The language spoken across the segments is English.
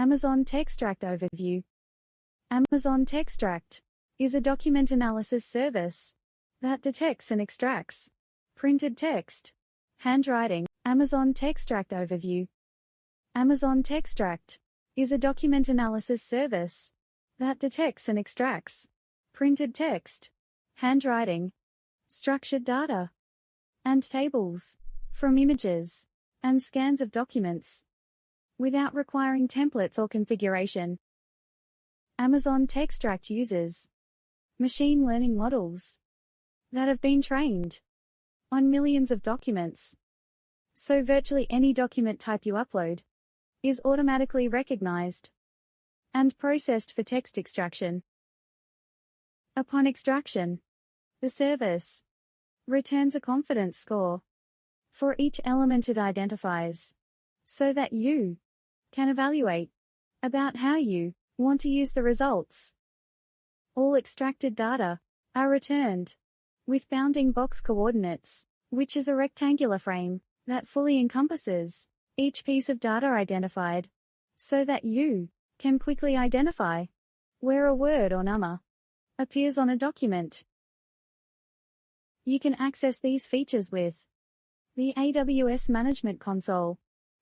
Amazon Textract Overview. Amazon Textract is a document analysis service that detects and extracts printed text, handwriting. Amazon Textract Overview. Amazon Textract is a document analysis service that detects and extracts printed text, handwriting, structured data, and tables from images and scans of documents without requiring templates or configuration. Amazon Textract uses machine learning models that have been trained on millions of documents, so virtually any document type you upload is automatically recognized and processed for text extraction. Upon extraction, the service returns a confidence score for each element it identifies, so that you can evaluate about how you want to use the results. All extracted data are returned with bounding box coordinates, which is a rectangular frame that fully encompasses each piece of data identified, so that you can quickly identify where a word or number appears on a document. You can access these features with the AWS Management Console,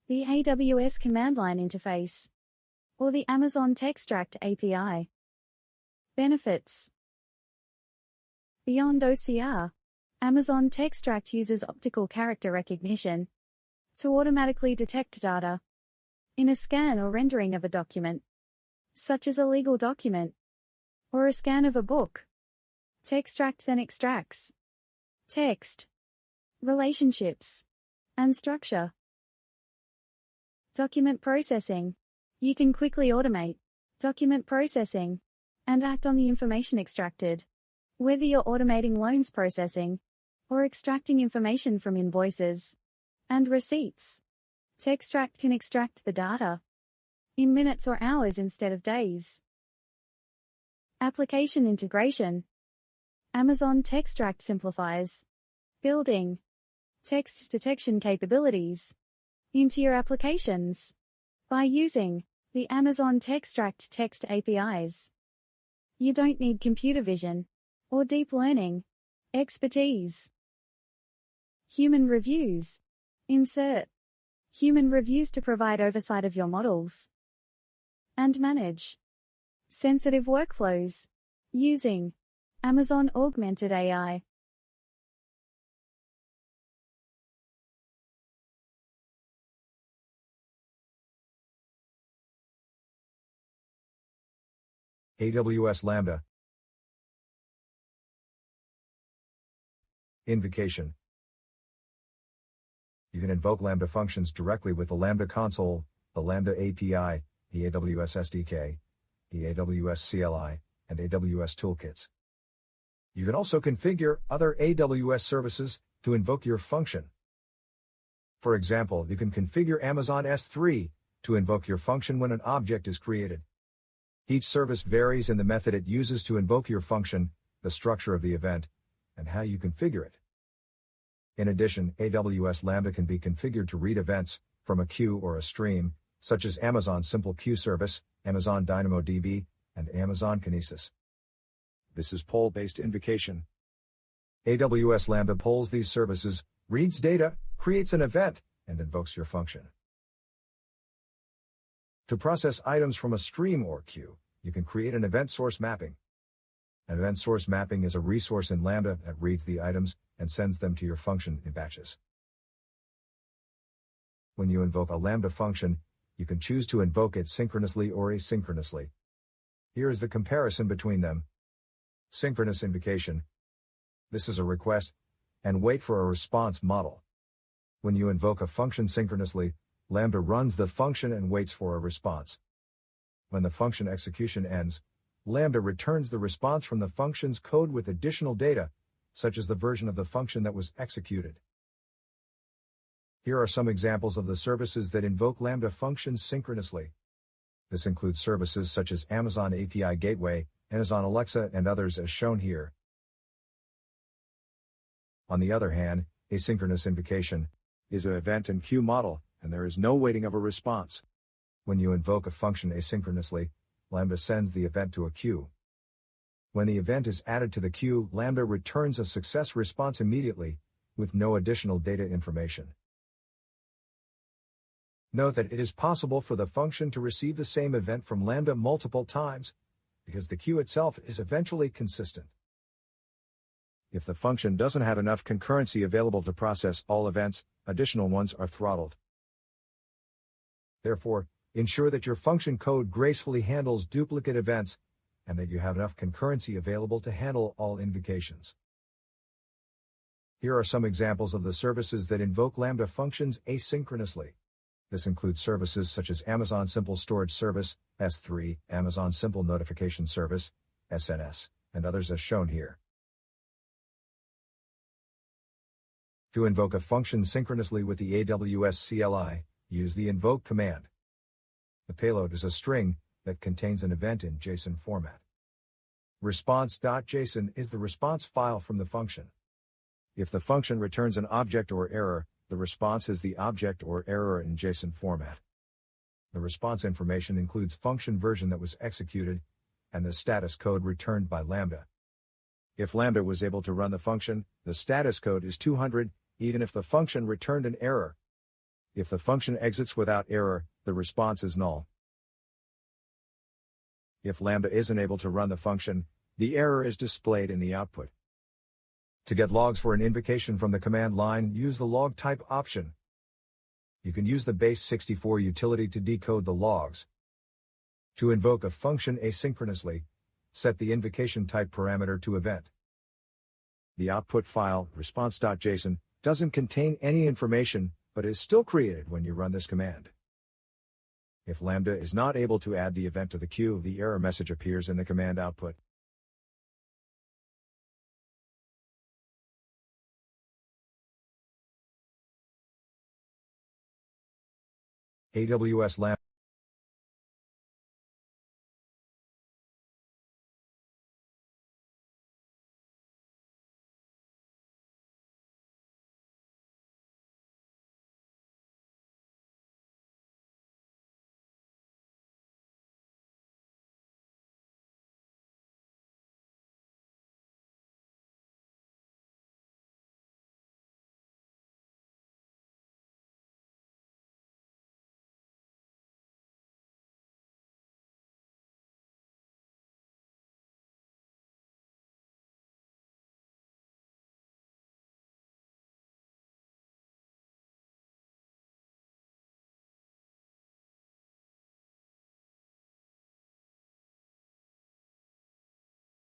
the AWS Command Line interface, or the Amazon Textract API. Benefits. Beyond OCR, Amazon Textract uses optical character recognition to automatically detect data in a scan or rendering of a document, such as a legal document or a scan of a book. Textract then extracts text, relationships, and structure. Document processing. You can quickly automate document processing and act on the information extracted, whether you're automating loans processing or extracting information from invoices and receipts. Textract can extract the data in minutes or hours instead of days. Application integration. Amazon Textract simplifies building text detection capabilities into your applications by using the Amazon Textract text APIs. You don't need computer vision or deep learning expertise. Human reviews. Insert human reviews to provide oversight of your models and manage sensitive workflows using Amazon Augmented AI. AWS Lambda Invocation. You can invoke Lambda functions directly with the Lambda console, the Lambda API, the AWS SDK, the AWS CLI, and AWS toolkits. You can also configure other AWS services to invoke your function. For example, you can configure Amazon S3 to invoke your function when an object is created. Each service varies in the method it uses to invoke your function, the structure of the event, and how you configure it. In addition, AWS Lambda can be configured to read events from a queue or a stream, such as Amazon Simple Queue Service, Amazon DynamoDB, and Amazon Kinesis. This is poll-based invocation. AWS Lambda polls these services, reads data, creates an event, and invokes your function. To process items from a stream or queue, you can create an event source mapping. An event source mapping is a resource in Lambda that reads the items and sends them to your function in batches. When you invoke a Lambda function, you can choose to invoke it synchronously or asynchronously. Here is the comparison between them. Synchronous invocation. This is a request and wait for a response model. When you invoke a function synchronously, Lambda runs the function and waits for a response. When the function execution ends, Lambda returns the response from the function's code with additional data, such as the version of the function that was executed. Here are some examples of the services that invoke Lambda functions synchronously. This includes services such as Amazon API Gateway, Amazon Alexa, and others as shown here. On the other hand, asynchronous invocation is an event and queue model, and there is no waiting of a response. When you invoke a function asynchronously, Lambda sends the event to a queue. When the event is added to the queue, Lambda returns a success response immediately, with no additional data information. Note that it is possible for the function to receive the same event from Lambda multiple times, because the queue itself is eventually consistent. If the function doesn't have enough concurrency available to process all events, additional ones are throttled. Therefore, ensure that your function code gracefully handles duplicate events, and that you have enough concurrency available to handle all invocations. Here are some examples of the services that invoke Lambda functions asynchronously. This includes services such as Amazon Simple Storage Service, S3, Amazon Simple Notification Service, SNS, and others as shown here. To invoke a function synchronously with the AWS CLI, use the invoke command. The payload is a string that contains an event in JSON format. Response.json is the response file from the function. If the function returns an object or error, the response is the object or error in JSON format. The response information includes function version that was executed, and the status code returned by Lambda. If Lambda was able to run the function, the status code is 200, even if the function returned an error. If the function exits without error, the response is null. If Lambda isn't able to run the function, the error is displayed in the output. To get logs for an invocation from the command line, use the log type option. You can use the base64 utility to decode the logs. To invoke a function asynchronously, set the invocation type parameter to event. The output file, response.json, doesn't contain any information, but is still created when you run this command. If Lambda is not able to add the event to the queue, the error message appears in the command output. AWS Lambda